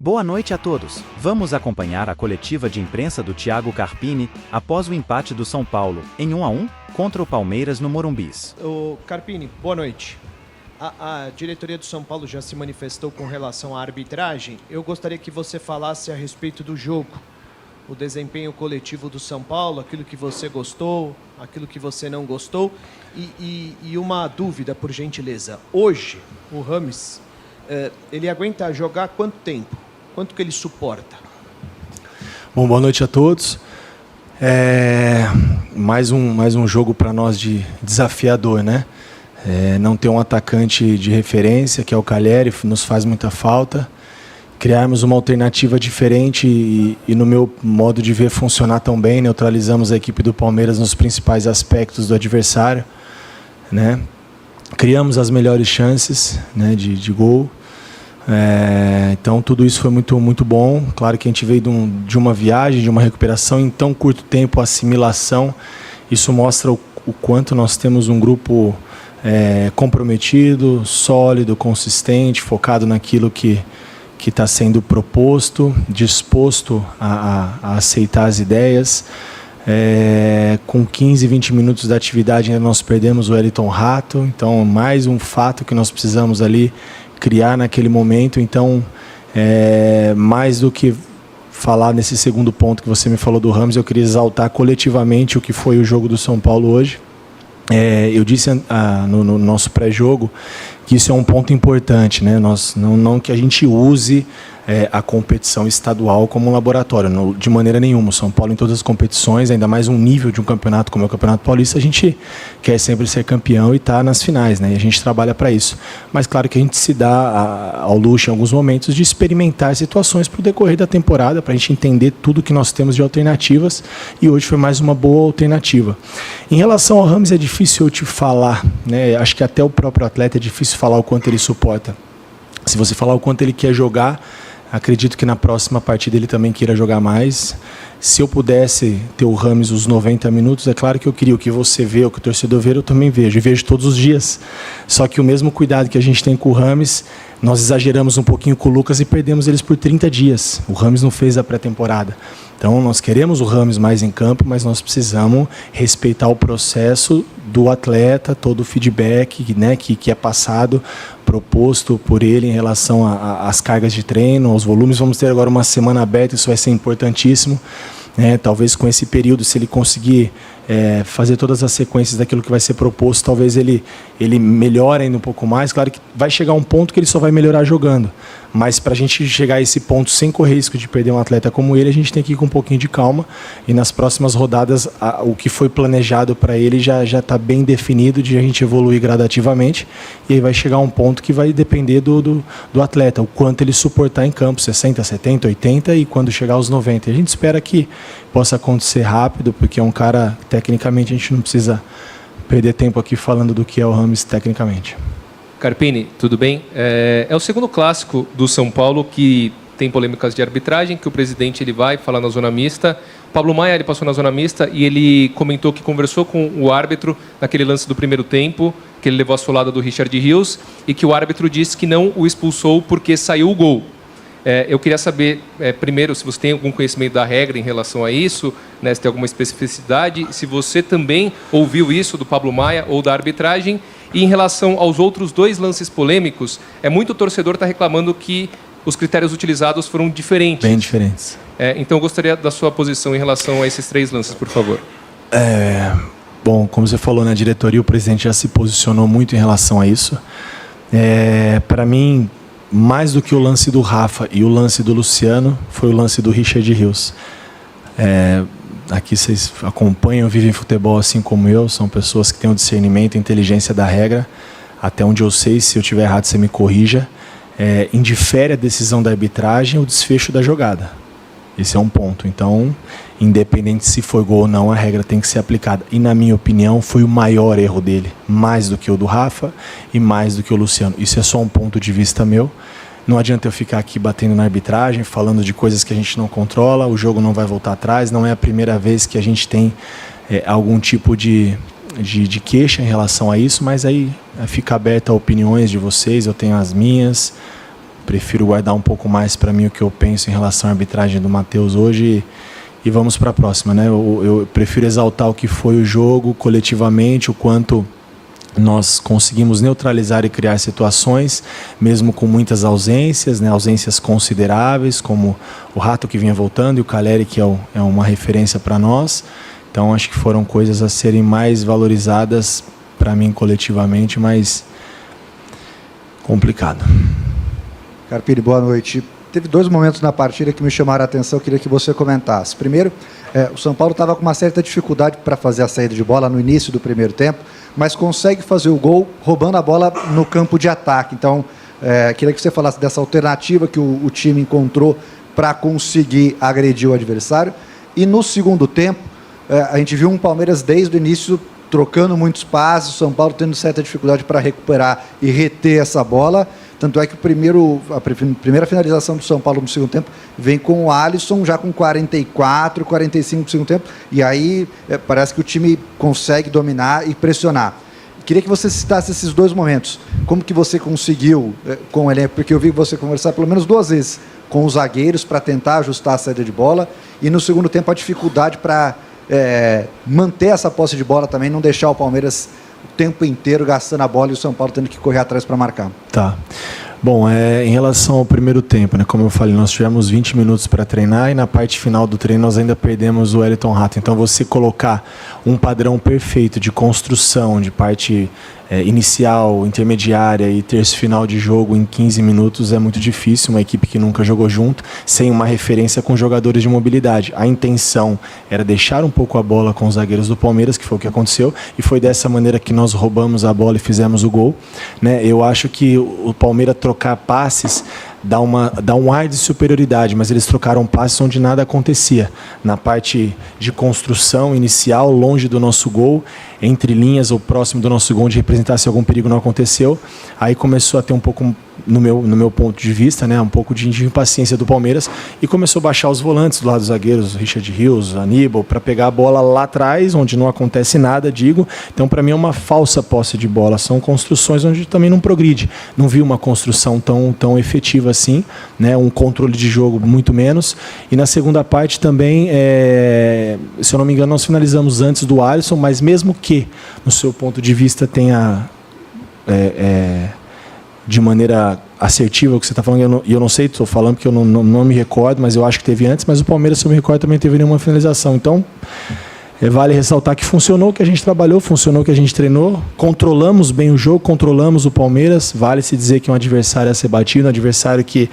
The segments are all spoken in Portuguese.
Boa noite a todos. Vamos acompanhar a coletiva de imprensa do Thiago Carpini após o empate do São Paulo em 1-1 contra o Palmeiras no Morumbis. Ô Carpini, boa noite. A diretoria do São Paulo já se manifestou com relação à arbitragem. Eu gostaria que você falasse a respeito do jogo, o desempenho coletivo do São Paulo, aquilo que você gostou, aquilo que você não gostou. E uma dúvida, por gentileza. Hoje, o Rames, ele aguenta jogar quanto tempo? Quanto que ele suporta? Bom, boa noite a todos. Mais um jogo para nós de desafiador, né? Não ter um atacante de referência, que é o Calheri, nos faz muita falta. Criarmos uma alternativa diferente e no meu modo de ver, funcionar tão bem. Neutralizamos a equipe do Palmeiras nos principais aspectos do adversário, né? Criamos as melhores chances, né, de gol. Então tudo isso foi muito bom. Claro que a gente veio de uma viagem, de uma recuperação em tão curto tempo, assimilação. Isso mostra o quanto nós temos um grupo comprometido, sólido, consistente, focado naquilo que está sendo proposto, disposto a aceitar as ideias. Com 15, 20 minutos da atividade ainda nós perdemos o Wellington Rato, então mais um fato que nós precisamos ali criar naquele momento. Então, mais do que falar nesse segundo ponto que você me falou do Rames, eu queria exaltar coletivamente o que foi o jogo do São Paulo hoje. Eu disse no nosso pré-jogo que isso é um ponto importante, né? Não que a gente use a competição estadual como um laboratório, de maneira nenhuma. O São Paulo, em todas as competições, ainda mais um nível de um campeonato como é o Campeonato Paulista, a gente quer sempre ser campeão e estar nas finais, né? E a gente trabalha para isso. Mas claro que a gente se dá ao luxo em alguns momentos de experimentar situações para o decorrer da temporada, para a gente entender tudo que nós temos de alternativas, e hoje foi mais uma boa alternativa. Em relação ao Rames, é difícil eu te falar, né? Acho que até o próprio atleta é difícil falar o quanto ele suporta. Se você falar o quanto ele quer jogar, acredito que na próxima partida ele também queira jogar mais. Se eu pudesse ter o Rames os 90 minutos, é claro que eu queria. O que você vê, o que o torcedor vê, eu também vejo. E vejo todos os dias. Só que o mesmo cuidado que a gente tem com o Rames, nós exageramos um pouquinho com o Lucas e perdemos eles por 30 dias. O Rames não fez a pré-temporada. Então nós queremos o Rames mais em campo, mas nós precisamos respeitar o processo do atleta, todo o feedback, né, que é passado, proposto por ele em relação às cargas de treino, aos volumes. Vamos ter agora uma semana aberta, isso vai ser importantíssimo. Talvez com esse período, se ele conseguir fazer todas as sequências daquilo que vai ser proposto, talvez ele melhore ainda um pouco mais. Claro que vai chegar um ponto que ele só vai melhorar jogando, mas para a gente chegar a esse ponto sem correr risco de perder um atleta como ele, a gente tem que ir com um pouquinho de calma, e nas próximas rodadas o que foi planejado para ele já está bem definido, de a gente evoluir gradativamente, e aí vai chegar um ponto que vai depender do atleta, o quanto ele suportar em campo, 60, 70, 80, e quando chegar aos 90. A gente espera que possa acontecer rápido, porque é um cara, tecnicamente, a gente não precisa perder tempo aqui falando do que é o Rames tecnicamente. Carpini, tudo bem? É o segundo clássico do São Paulo que tem polêmicas de arbitragem, que o presidente ele vai falar na zona mista. Pablo Maia, ele passou na zona mista e ele comentou que conversou com o árbitro naquele lance do primeiro tempo, que ele levou a solada do Richard Rios, e que o árbitro disse que não o expulsou porque saiu o gol. Eu queria saber, primeiro, se você tem algum conhecimento da regra em relação a isso, né, se tem alguma especificidade, se você também ouviu isso do Pablo Maia ou da arbitragem. E em relação aos outros dois lances polêmicos, muito torcedor está reclamando que os critérios utilizados foram diferentes. Bem diferentes. Então eu gostaria da sua posição em relação a esses três lances, por favor. Bom, como você falou, na diretoria, o presidente já se posicionou muito em relação a isso. Para mim, mais do que o lance do Rafa e o lance do Luciano, foi o lance do Richard Rios. Aqui vocês acompanham, vivem futebol assim como eu, são pessoas que têm o discernimento, a inteligência da regra. Até onde eu sei, se eu estiver errado, você me corrija. Indifere a decisão da arbitragem o desfecho da jogada. Esse é um ponto. Então, independente se foi gol ou não, a regra tem que ser aplicada. E, na minha opinião, foi o maior erro dele. Mais do que o do Rafa e mais do que o Luciano. Isso é só um ponto de vista meu. Não adianta eu ficar aqui batendo na arbitragem, falando de coisas que a gente não controla. O jogo não vai voltar atrás. Não é a primeira vez que a gente tem algum tipo de queixa em relação a isso. Mas aí fica aberta a opiniões de vocês. Eu tenho as minhas. prefiro guardar um pouco mais para mim o que eu penso em relação à arbitragem do Matheus hoje e vamos para a próxima, né? Eu prefiro exaltar o que foi o jogo coletivamente, o quanto nós conseguimos neutralizar e criar situações, mesmo com muitas ausências, né? Ausências consideráveis, como o Rato que vinha voltando e o Caleri que é uma referência para nós. Então acho que foram coisas a serem mais valorizadas para mim coletivamente, mas complicado. Carpini, boa noite. Teve 2 momentos na partida que me chamaram a atenção, eu queria que você comentasse. Primeiro, o São Paulo estava com uma certa dificuldade para fazer a saída de bola no início do primeiro tempo, mas consegue fazer o gol roubando a bola no campo de ataque. Então, queria que você falasse dessa alternativa que o time encontrou para conseguir agredir o adversário. E no segundo tempo, a gente viu um Palmeiras desde o início trocando muitos passes, o São Paulo tendo certa dificuldade para recuperar e reter essa bola. Tanto é que a primeira finalização do São Paulo no segundo tempo vem com o Alisson, já com 44, 45 no segundo tempo, e aí parece que o time consegue dominar e pressionar. Queria que você citasse esses 2 momentos. Como que você conseguiu com o elenco? Porque eu vi você conversar pelo menos 2 vezes com os zagueiros para tentar ajustar a saída de bola, e no segundo tempo a dificuldade para manter essa posse de bola também, não deixar o Palmeiras o tempo inteiro gastando a bola e o São Paulo tendo que correr atrás para marcar. Tá. Bom, em relação ao primeiro tempo, né, como eu falei, nós tivemos 20 minutos para treinar e na parte final do treino nós ainda perdemos o Wellington Rato. Então você colocar um padrão perfeito de construção, de parte inicial, intermediária e terço final de jogo em 15 minutos é muito difícil, uma equipe que nunca jogou junto, sem uma referência com jogadores de mobilidade. A intenção era deixar um pouco a bola com os zagueiros do Palmeiras, que foi o que aconteceu, e foi dessa maneira que nós roubamos a bola e fizemos o gol, né? Eu acho que o Palmeiras trocar passes dá um ar de superioridade, mas eles trocaram passes onde nada acontecia. Na parte de construção inicial, longe do nosso gol, entre linhas ou próximo do nosso gol, onde representasse algum perigo, não aconteceu. Aí começou a ter um pouco, no meu ponto de vista, né, um pouco de impaciência do Palmeiras e começou a baixar os volantes do lado dos zagueiros, Richard Rios, Aníbal, para pegar a bola lá atrás, onde não acontece nada, digo. Então, para mim, é uma falsa posse de bola. São construções onde também não progride. Não vi uma construção tão efetiva assim, né, um controle de jogo muito menos. E na segunda parte também, se eu não me engano, nós finalizamos antes do Alisson, mas mesmo que, no seu ponto de vista, tenha de maneira assertiva o que você está falando, e eu não sei, estou falando porque eu não me recordo, mas eu acho que teve antes, mas o Palmeiras, se eu me recordo, também teve nenhuma finalização. Então, vale ressaltar que funcionou o que a gente trabalhou, funcionou o que a gente treinou, controlamos bem o jogo, controlamos o Palmeiras, vale-se dizer que é um adversário a ser batido, um adversário que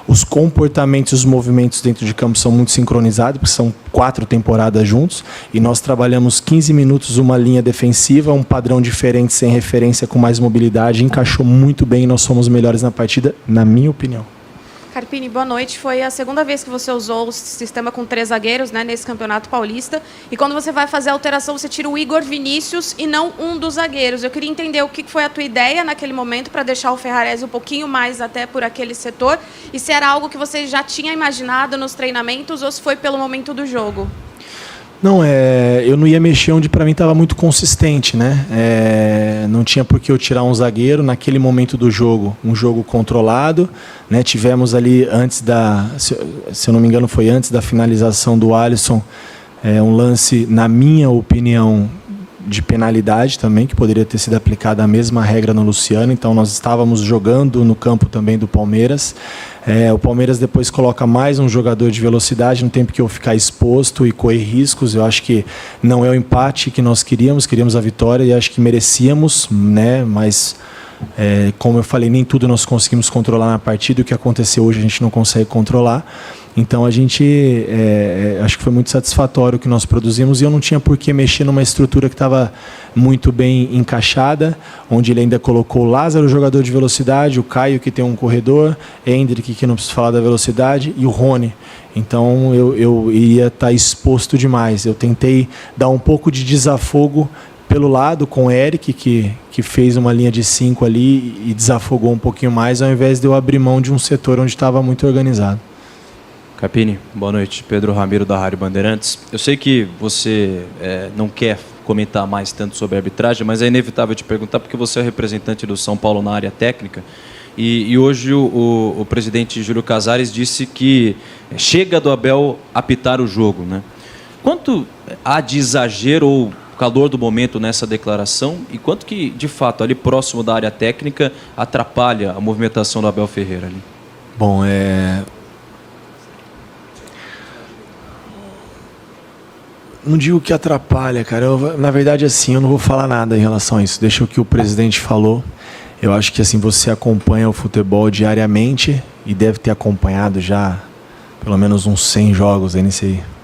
os comportamentos e os movimentos dentro de campo são muito sincronizados, porque são 4 temporadas juntos, e nós trabalhamos 15 minutos uma linha defensiva, um padrão diferente, sem referência, com mais mobilidade, encaixou muito bem e nós fomos melhores na partida, na minha opinião. Carpini, boa noite. Foi a segunda vez que você usou o sistema com 3 zagueiros, né, nesse Campeonato Paulista. E quando você vai fazer a alteração, você tira o Igor Vinícius e não um dos zagueiros. Eu queria entender o que foi a tua ideia naquele momento para deixar o Ferrarese um pouquinho mais até por aquele setor. E se era algo que você já tinha imaginado nos treinamentos ou se foi pelo momento do jogo? Não, eu não ia mexer onde para mim estava muito consistente, né? Não tinha por que eu tirar um zagueiro naquele momento do jogo, um jogo controlado, né? Tivemos ali se eu não me engano foi antes da finalização do Alisson, um lance, na minha opinião, de penalidade também, que poderia ter sido aplicada a mesma regra no Luciano. Então nós estávamos jogando no campo também do Palmeiras. O Palmeiras depois coloca mais um jogador de velocidade, não tem porque eu ficar exposto e correr riscos. Eu acho que não é o empate que nós queríamos a vitória e acho que merecíamos, né? Mas como eu falei, nem tudo nós conseguimos controlar na partida. O que aconteceu hoje a gente não consegue controlar. Então a gente, acho que foi muito satisfatório o que nós produzimos e eu não tinha por que mexer numa estrutura que estava muito bem encaixada, onde ele ainda colocou o Lázaro, jogador de velocidade, o Caio, que tem um corredor, Hendrick, que não precisa falar da velocidade, e o Rony. Então eu ia estar exposto demais. Eu tentei dar um pouco de desafogo pelo lado com o Eric, que fez uma linha de 5 ali e desafogou um pouquinho mais, ao invés de eu abrir mão de um setor onde estava muito organizado. Carpini, boa noite. Pedro Ramiro, da Rádio Bandeirantes. Eu sei que você não quer comentar mais tanto sobre a arbitragem, mas é inevitável te perguntar porque você é representante do São Paulo na área técnica E hoje o presidente Júlio Casares disse que chega do Abel apitar o jogo, né? Quanto há de exagero ou calor do momento nessa declaração e quanto que, de fato, ali próximo da área técnica atrapalha a movimentação do Abel Ferreira ali? Bom, não digo que atrapalha, cara. Na verdade, assim, eu não vou falar nada em relação a isso. Deixa o que o presidente falou. Eu acho que assim você acompanha o futebol diariamente e deve ter acompanhado já pelo menos uns 100 jogos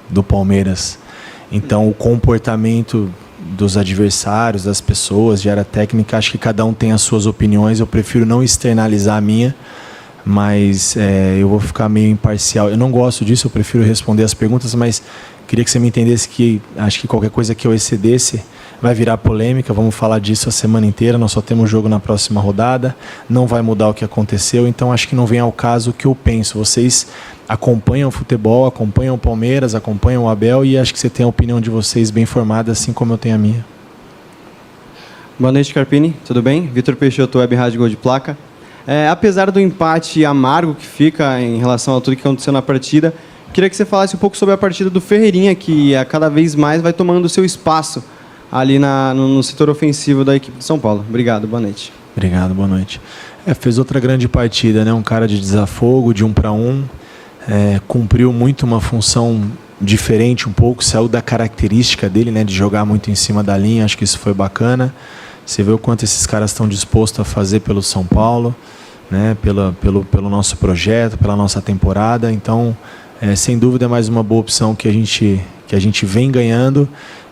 do Palmeiras. Então, o comportamento dos adversários, das pessoas, de área técnica, acho que cada um tem as suas opiniões. Eu prefiro não externalizar a minha, mas eu vou ficar meio imparcial. Eu não gosto disso, eu prefiro responder as perguntas, mas queria que você me entendesse que acho que qualquer coisa que eu excedesse vai virar polêmica. Vamos falar disso a semana inteira. Nós só temos jogo na próxima rodada. Não vai mudar o que aconteceu. Então acho que não vem ao caso o que eu penso. Vocês acompanham o futebol, acompanham o Palmeiras, acompanham o Abel e acho que você tem a opinião de vocês bem formada, assim como eu tenho a minha. Boa noite, Carpini. Tudo bem? Vitor Peixoto, Web Rádio Gol de Placa. Apesar do empate amargo que fica em relação a tudo que aconteceu na partida, queria que você falasse um pouco sobre a partida do Ferreirinha, que a cada vez mais vai tomando o seu espaço ali no setor ofensivo da equipe de São Paulo. Obrigado, boa noite. Obrigado, boa noite. Fez outra grande partida, né? Um cara de desafogo, de 1 para 1. Cumpriu muito uma função diferente um pouco, saiu da característica dele, né? De jogar muito em cima da linha, acho que isso foi bacana. Você vê o quanto esses caras estão dispostos a fazer pelo São Paulo, né? Pelo nosso projeto, pela nossa temporada. Então, sem dúvida é mais uma boa opção que a gente vem ganhando.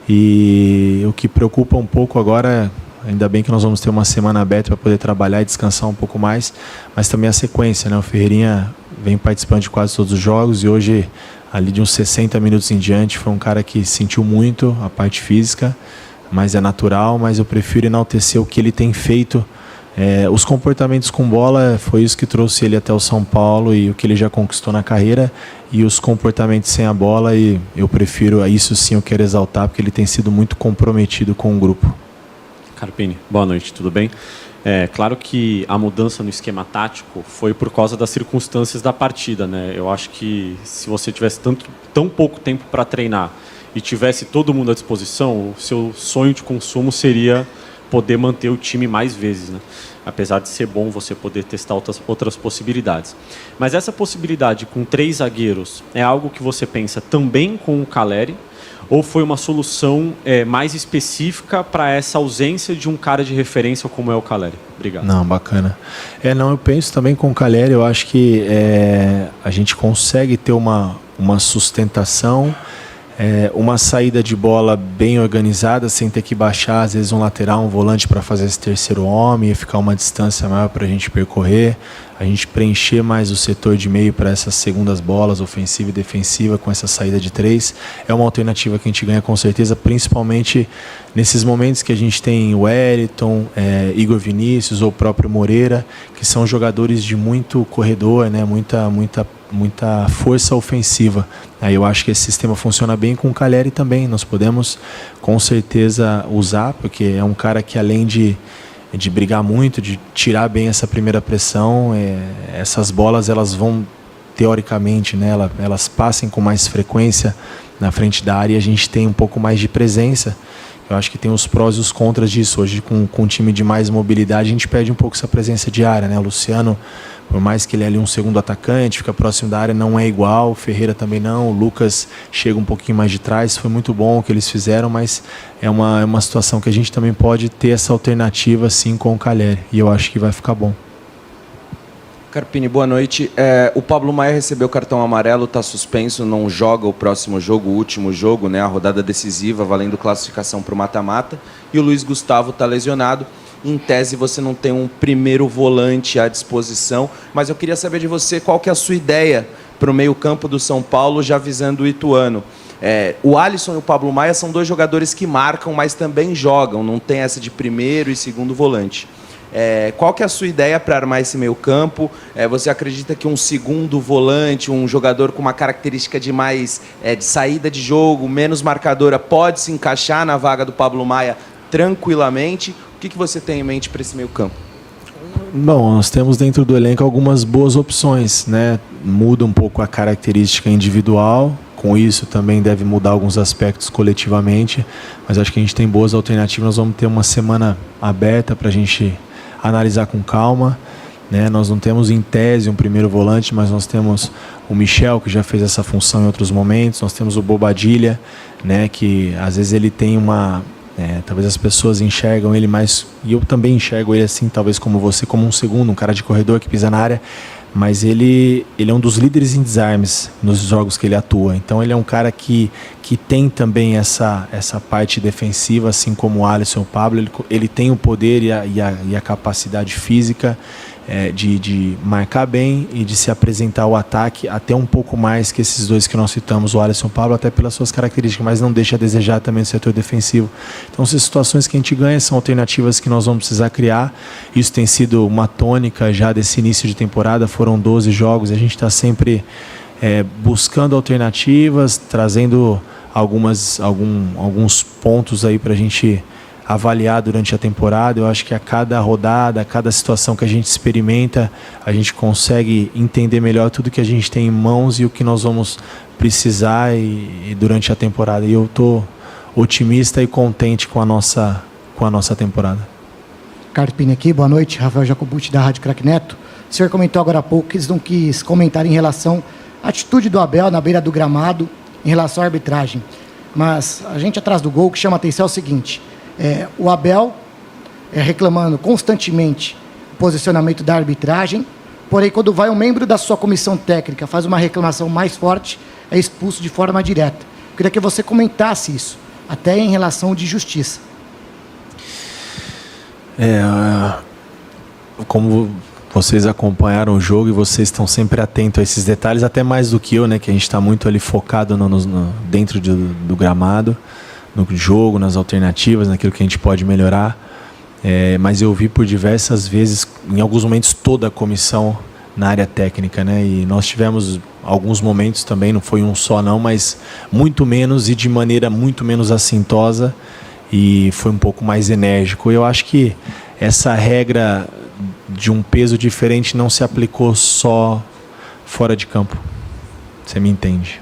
E o que preocupa um pouco agora, ainda bem que nós vamos ter uma semana aberta para poder trabalhar e descansar um pouco mais, mas também a sequência, né? O Ferreirinha vem participando de quase todos os jogos e hoje, ali de uns 60 minutos em diante, foi um cara que sentiu muito a parte física, mas é natural, mas eu prefiro enaltecer o que ele tem feito. Os comportamentos com bola foi isso que trouxe ele até o São Paulo e o que ele já conquistou na carreira, e os comportamentos sem a bola, e eu prefiro, isso sim eu quero exaltar, porque ele tem sido muito comprometido com o grupo. Carpini, boa noite, tudo bem? Claro que a mudança no esquema tático foi por causa das circunstâncias da partida, né? Eu acho que se você tivesse tão pouco tempo para treinar e tivesse todo mundo à disposição, o seu sonho de consumo seria poder manter o time mais vezes, né? Apesar de ser bom você poder testar outras possibilidades. Mas essa possibilidade com 3 zagueiros é algo que você pensa também com o Caleri, ou foi uma solução mais específica para essa ausência de um cara de referência como é o Caleri? Obrigado. Não, bacana. Eu penso também com o Caleri, eu acho que a gente consegue ter uma sustentação, uma saída de bola bem organizada, sem ter que baixar, às vezes, um lateral, um volante para fazer esse terceiro homem e ficar uma distância maior para a gente percorrer, a gente preencher mais o setor de meio para essas segundas bolas, ofensiva e defensiva, com essa saída de 3. É uma alternativa que a gente ganha com certeza, principalmente nesses momentos que a gente tem o Wellington, Igor Vinícius ou o próprio Moreira, que são jogadores de muito corredor, né? Muita força ofensiva. Aí eu acho que esse sistema funciona bem com o Caleri também. Nós podemos com certeza usar, porque é um cara que, além de brigar muito, de tirar bem essa primeira pressão, essas bolas elas vão teoricamente, né, elas passem com mais frequência na frente da área e a gente tem um pouco mais de presença. Eu acho que tem os prós e os contras disso. Hoje, com um time de mais mobilidade, a gente perde um pouco essa presença de área, né? O Luciano, por mais que ele é ali um segundo atacante, fica próximo da área, não é igual. O Ferreira também não. O Lucas chega um pouquinho mais de trás. Foi muito bom o que eles fizeram, mas é uma situação que a gente também pode ter essa alternativa, sim, com o Caleri. E eu acho que vai ficar bom. Carpini, boa noite. O Pablo Maia recebeu cartão amarelo, está suspenso, não joga o próximo jogo, o último jogo, né, a rodada decisiva, valendo classificação para o mata-mata. E o Luiz Gustavo está lesionado. Em tese, você não tem um primeiro volante à disposição, mas eu queria saber de você qual que é a sua ideia para o meio-campo do São Paulo, já visando o Ituano. O Alisson e o Pablo Maia são 2 jogadores que marcam, mas também jogam, não tem essa de primeiro e segundo volante. Qual que é a sua ideia para armar esse meio campo? Você acredita que um segundo volante, um jogador com uma característica de mais de saída de jogo, menos marcadora, pode se encaixar na vaga do Pablo Maia tranquilamente? O que você tem em mente para esse meio campo? Bom, nós temos dentro do elenco algumas boas opções, né? Muda um pouco a característica individual, com isso também deve mudar alguns aspectos coletivamente, mas acho que a gente tem boas alternativas. Nós vamos ter uma semana aberta para a gente analisar com calma, né? Nós não temos em tese um primeiro volante, mas nós temos o Michel, que já fez essa função em outros momentos, nós temos o Bobadilla, né? Que às vezes ele tem uma... talvez as pessoas enxergam ele mais, e eu também enxergo ele assim, talvez como você, como um segundo, um cara de corredor que pisa na área, mas ele é um dos líderes em desarmes nos jogos que ele atua. Então ele é um cara que tem também essa parte defensiva, assim como o Alisson e o Pablo. Ele tem o poder e a capacidade física de marcar bem e de se apresentar ao ataque até um pouco mais que esses dois que nós citamos, o Alisson e o Pablo, até pelas suas características, mas não deixa a desejar também no setor defensivo. Então, são situações que a gente ganha, são alternativas que nós vamos precisar criar. Isso tem sido uma tônica já desse início de temporada, foram 12 jogos, a gente está sempre buscando alternativas, trazendo alguns pontos aí para a gente avaliar durante a temporada. Eu acho que a cada rodada, a cada situação que a gente experimenta, a gente consegue entender melhor tudo que a gente tem em mãos e o que nós vamos precisar durante a temporada. E eu estou otimista e contente com a nossa temporada. Carpini aqui, boa noite. Rafael Jacobucci, da Rádio Craque Neto. O senhor comentou agora há pouco que eles não quis comentar em relação à atitude do Abel na beira do gramado em relação à arbitragem. Mas a gente atrás do gol, o que chama a atenção é o seguinte: o Abel reclamando constantemente o posicionamento da arbitragem, porém, quando vai um membro da sua comissão técnica, faz uma reclamação mais forte, é expulso de forma direta. Eu queria que você comentasse isso, até em relação de justiça. Como vocês acompanharam o jogo e vocês estão sempre atentos a esses detalhes, até mais do que eu, né, que a gente está muito ali focado dentro do gramado, no jogo, nas alternativas, naquilo que a gente pode melhorar. Mas eu vi por diversas vezes, em alguns momentos, toda a comissão na área técnica, né? E nós tivemos alguns momentos também, não foi um só não, mas muito menos e de maneira muito menos assintosa, e foi um pouco mais enérgico. Eu acho que essa regra de um peso diferente não se aplicou só fora de campo. Você me entende?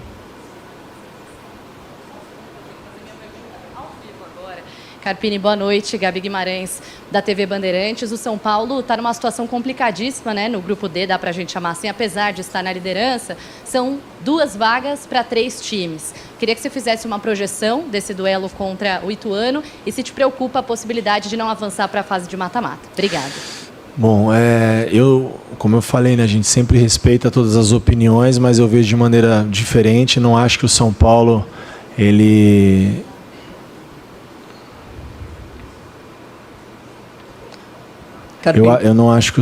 Carpini, boa noite. Gabi Guimarães, da TV Bandeirantes. O São Paulo está numa situação complicadíssima, né? No grupo D, dá para a gente chamar assim, apesar de estar na liderança, são 2 vagas para 3 times. Queria que você fizesse uma projeção desse duelo contra o Ituano e se te preocupa a possibilidade de não avançar para a fase de mata-mata. Obrigada. Bom, como eu falei, né, a gente sempre respeita todas as opiniões, mas eu vejo de maneira diferente. Não acho que o São Paulo, eu não acho que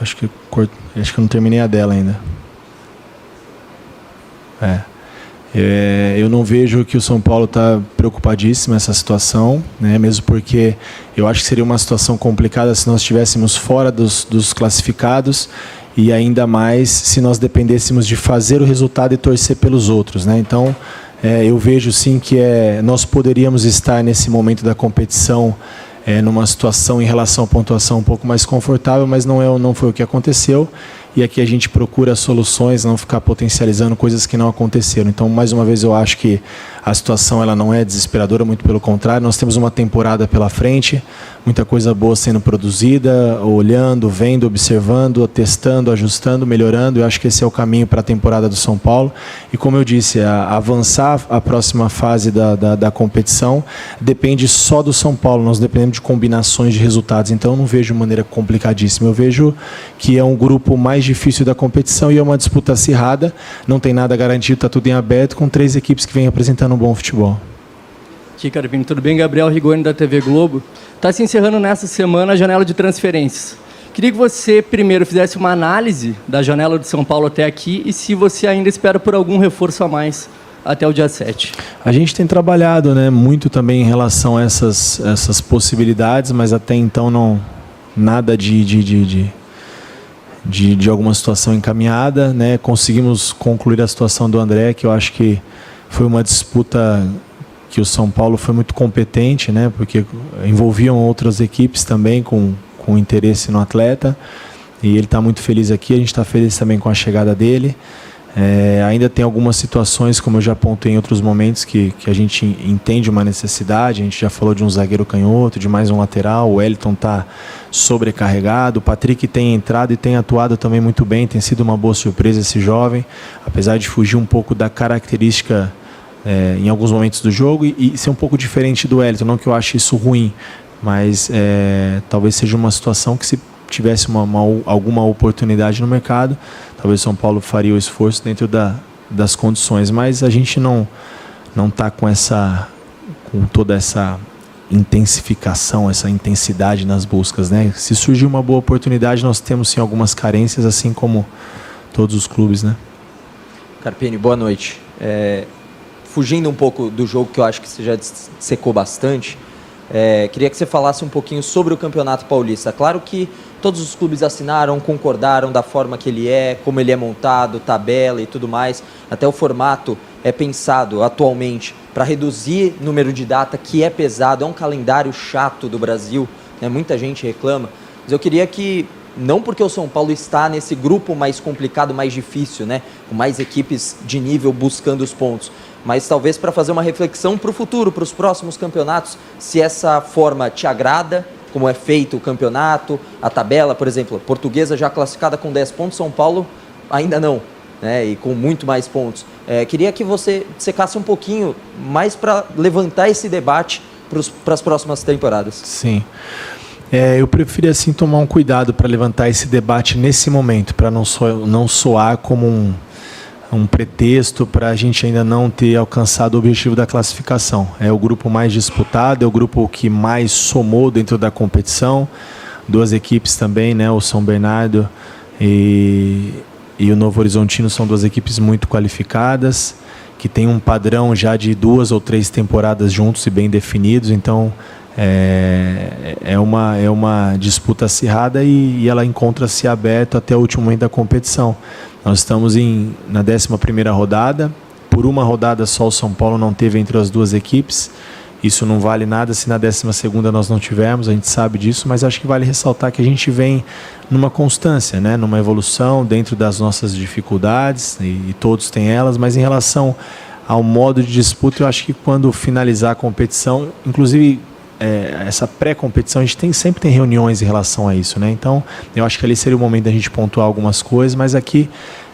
acho que eu não terminei a dela ainda. Eu não vejo que o São Paulo está preocupadíssimo nessa situação, né? Mesmo porque eu acho que seria uma situação complicada se nós estivéssemos fora dos classificados, e ainda mais se nós dependêssemos de fazer o resultado e torcer pelos outros, né? Então, eu vejo sim que nós poderíamos estar nesse momento da competição numa situação em relação à pontuação um pouco mais confortável, mas não foi o que aconteceu. E aqui a gente procura soluções, não ficar potencializando coisas que não aconteceram. Então, mais uma vez, eu acho que a situação ela não é desesperadora, muito pelo contrário. Nós temos uma temporada pela frente, muita coisa boa sendo produzida, olhando, vendo, observando, testando, ajustando, melhorando. Eu acho que esse é o caminho para a temporada do São Paulo. E como eu disse, avançar a próxima fase da competição depende só do São Paulo. Nós dependemos de combinações de resultados. Então, eu não vejo de maneira complicadíssima. Eu vejo que é um grupo mais difícil da competição e é uma disputa acirrada. Não tem nada garantido, está tudo em aberto, com 3 equipes que vêm apresentando um bom futebol. Carpini, tudo bem? Gabriel Rigoni, da TV Globo. Está se encerrando nessa semana a janela de transferências. Queria que você primeiro fizesse uma análise da janela de São Paulo até aqui e se você ainda espera por algum reforço a mais até o dia 7. A gente tem trabalhado, né, muito também em relação a essas possibilidades, mas até então não nada de alguma situação encaminhada, né? Conseguimos concluir a situação do André, que eu acho que foi uma disputa que o São Paulo foi muito competente, né? Porque envolviam outras equipes também com com interesse no atleta, e ele está muito feliz aqui, a gente está feliz também com a chegada dele. Ainda tem algumas situações, como eu já apontei em outros momentos, que a gente entende uma necessidade. A gente já falou de um zagueiro canhoto, de mais um lateral. O Wellington está sobrecarregado. O Patrick tem entrado e tem atuado também muito bem. Tem sido uma boa surpresa esse jovem, apesar de fugir um pouco da característica em alguns momentos do jogo e ser um pouco diferente do Wellington. Não que eu ache isso ruim, mas talvez seja uma situação que, se tivesse alguma oportunidade no mercado, talvez o São Paulo faria o esforço dentro das condições, mas a gente não está com toda essa intensificação, essa intensidade nas buscas, né? Se surgir uma boa oportunidade, nós temos sim algumas carências, assim como todos os clubes, né? Carpini, boa noite. Fugindo um pouco do jogo, que eu acho que você já secou bastante, queria que você falasse um pouquinho sobre o Campeonato Paulista. Claro que todos os clubes assinaram, concordaram da forma que ele é, como ele é montado, tabela e tudo mais. Até o formato é pensado atualmente para reduzir o número de data, que é pesado, é um calendário chato do Brasil, né? Muita gente reclama. Mas eu queria que, não porque o São Paulo está nesse grupo mais complicado, mais difícil, né? Com mais equipes de nível buscando os pontos, mas talvez para fazer uma reflexão para o futuro, para os próximos campeonatos, se essa forma te agrada, como é feito o campeonato, a tabela, por exemplo, Portuguesa já classificada com 10 pontos, São Paulo ainda não, né, e com muito mais pontos. Queria que você secasse um pouquinho mais para levantar esse debate para as próximas temporadas. Sim. Eu preferia assim tomar um cuidado para levantar esse debate nesse momento, para não soar como um pretexto para a gente ainda não ter alcançado o objetivo da classificação. É o grupo mais disputado, é o grupo que mais somou dentro da competição. Duas equipes também, né? O São Bernardo e o Novo Horizontino são duas equipes muito qualificadas, que têm um padrão já de 2 ou 3 temporadas juntos e bem definidos. Então é uma disputa acirrada e ela encontra-se aberta até o último momento da competição. Nós estamos na 11ª rodada. Por uma rodada só o São Paulo não teve entre as duas equipes. Isso não vale nada se na 12ª nós não tivermos, a gente sabe disso, mas acho que vale ressaltar que a gente vem numa constância, né? Numa evolução dentro das nossas dificuldades, e todos têm elas, mas em relação ao modo de disputa, eu acho que quando finalizar a competição, inclusive essa pré-competição, a gente sempre tem reuniões em relação a isso, né? Então, eu acho que ali seria o momento da gente pontuar algumas coisas, mas aqui,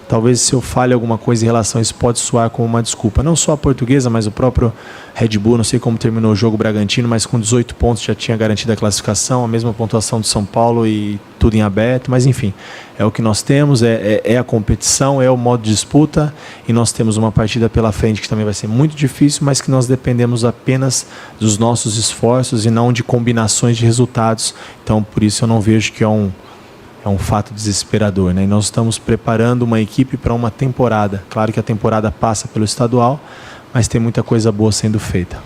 talvez se eu fale alguma coisa em relação a isso, pode soar como uma desculpa. Não só a Portuguesa, mas o próprio Red Bull, não sei como terminou o jogo, o Bragantino, mas com 18 pontos já tinha garantido a classificação, a mesma pontuação do São Paulo e tudo em aberto, mas enfim, é o que nós temos, é a competição, é o modo de disputa, e nós temos uma partida pela frente que também vai ser muito difícil, mas que nós dependemos apenas dos nossos esforços e não de combinações de resultados. Então, por isso eu não vejo que é um fato desesperador, né? E nós estamos preparando uma equipe para uma temporada. Claro que a temporada passa pelo estadual, mas tem muita coisa boa sendo feita.